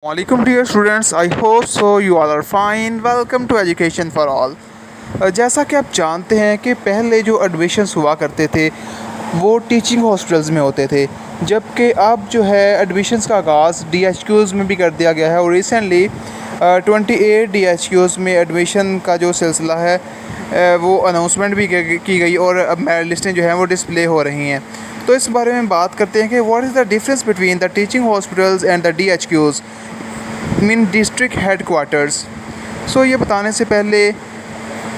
Welcome dear students, I hope so you all are fine. Welcome to Education for All. जैसा कि आप जानते हैं कि पहले जो एडमिशन्स हुआ करते थे वो टीचिंग हॉस्पिटल्स में होते थे, जबकि अब जो है एडमिशन्स का आगाज़ DHQs में भी कर दिया गया है और रिसेंटली 28 DHQs में एडमिशन का जो सिलसिला है वो अनाउंसमेंट भी की गई और अब मेरिट लिस्टें जो हैं वो डिस्प्ले हो रही हैं। तो इस बारे में बात करते हैं कि what is the difference between the teaching hospitals and the DHQs mean district headquarters. So ये बताने से पहले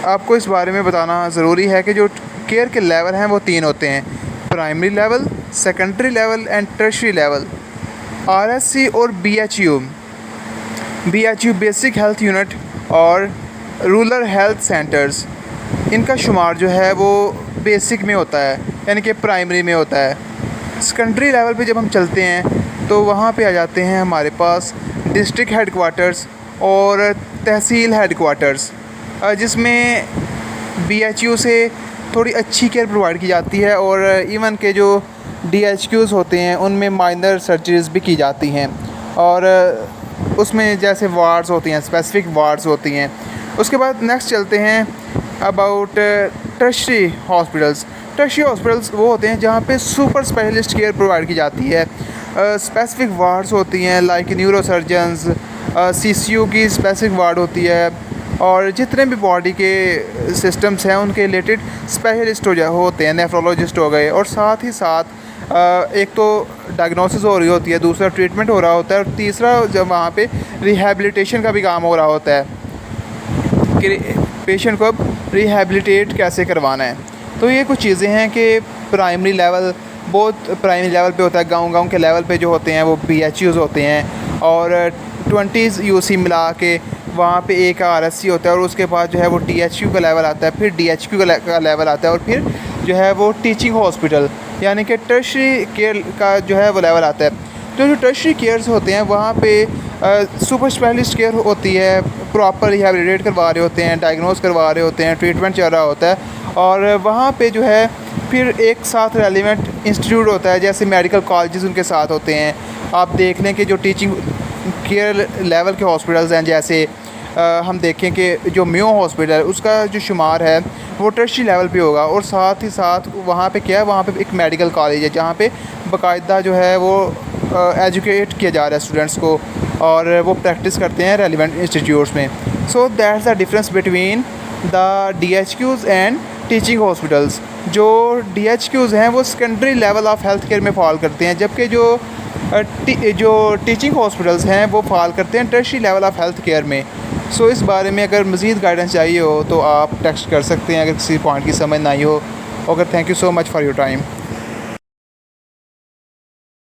आपको इस बारे में बताना ज़रूरी है कि जो केयर के लेवल हैं वो तीन होते हैं: primary level, secondary level and tertiary level. RSC और BHU बेसिक हेल्थ यूनिट और रूरल हेल्थ सेंटर्स, इनका शुमार जो है वो बेसिक में होता है, यानी कि प्राइमरी में होता है। सेकेंडरी लेवल पे जब हम चलते हैं तो वहाँ पे आ जाते हैं हमारे पास डिस्ट्रिक्ट हेड क्वार्टर्स और तहसील हेड क्वार्टर्स, जिसमें BHU से थोड़ी अच्छी केयर प्रोवाइड की जाती है और इवन के जो DHQs होते हैं उनमें माइनर सर्जरीज़ भी की जाती हैं और उसमें जैसे वार्ड्स होती हैं, स्पेसिफिक वार्ड्स होती हैं। उसके बाद नेक्स्ट चलते हैं about tertiary hospitals. Tertiary hospitals वो होते हैं जहाँ पे सुपर स्पेशलिस्ट केयर प्रोवाइड की जाती है। स्पेसिफिक वार्ड्स होती हैं लाइक न्यूरो सर्जन्स, CCU की स्पेसिफिक वार्ड होती है और जितने भी बॉडी के सिस्टम्स हैं उनके रिलेटेड स्पेशलिस्ट होते हैं, नेफ्रोलॉजिस्ट हो गए, और साथ ही साथ एक तो डायग्नोसिस हो रही होती है, दूसरा ट्रीटमेंट हो रहा होता है और तीसरा जब वहाँ पे रिहैबिलिटेशन का भी काम हो रहा होता है कि पेशेंट को अब रिहैबिलिटेट कैसे करवाना है। तो ये कुछ चीज़ें हैं कि प्राइमरी लेवल बहुत प्राइमरी लेवल पे होता है, गांव के लेवल पे जो होते हैं वो BHUs होते हैं और 20 UC मिला के वहाँ पे एक RSC होता है और उसके बाद जो है वो THQ का लेवल आता है, फिर DHQ का लेवल आता है और फिर जो है वो टीचिंग हॉस्पिटल यानी कि टर्शियरी केयर का जो है वो लेवल आता है। तो जो टर्शियरी केयर्स होते हैं वहाँ पे सुपर स्पेशलिस्ट केयर होती है, प्रॉपर रिहैबिलिटेट करवा रहे होते हैं, डायग्नोस करवा रहे होते हैं, ट्रीटमेंट चल रहा होता है और वहाँ पे जो है फिर एक साथ रेलिवेंट इंस्टीट्यूट होता है, जैसे मेडिकल कॉलेजेस उनके साथ होते हैं। आप देख लें कि जो टीचिंग केयर लेवल के हॉस्पिटल्स हैं, जैसे हम देखें कि जो मेयो हॉस्पिटल है उसका जो शुमार है वो टर्शियरी लेवल पे होगा और साथ ही साथ वहाँ पे क्या है, वहाँ पे एक मेडिकल कॉलेज है जहाँ पे बाकायदा जो है वो एजुकेट किया जा रहा है स्टूडेंट्स को और वो प्रैक्टिस करते हैं रेलिवेंट इंस्टीट्यूट्स में। So that's the difference between the DHQs and teaching hospitals. जो DHQs हैं वो secondary level of health care में फॉल करते हैं, जबकि जो टीचिंग हॉस्पिटल्स हैं वो फॉल करते हैं tertiary level of health care में। सो इस बारे में अगर मज़ीद गाइडेंस चाहिए हो तो आप टेक्स्ट कर सकते हैं अगर किसी पॉइंट की समझ ना आई हो। Okay, thank you so much for your time.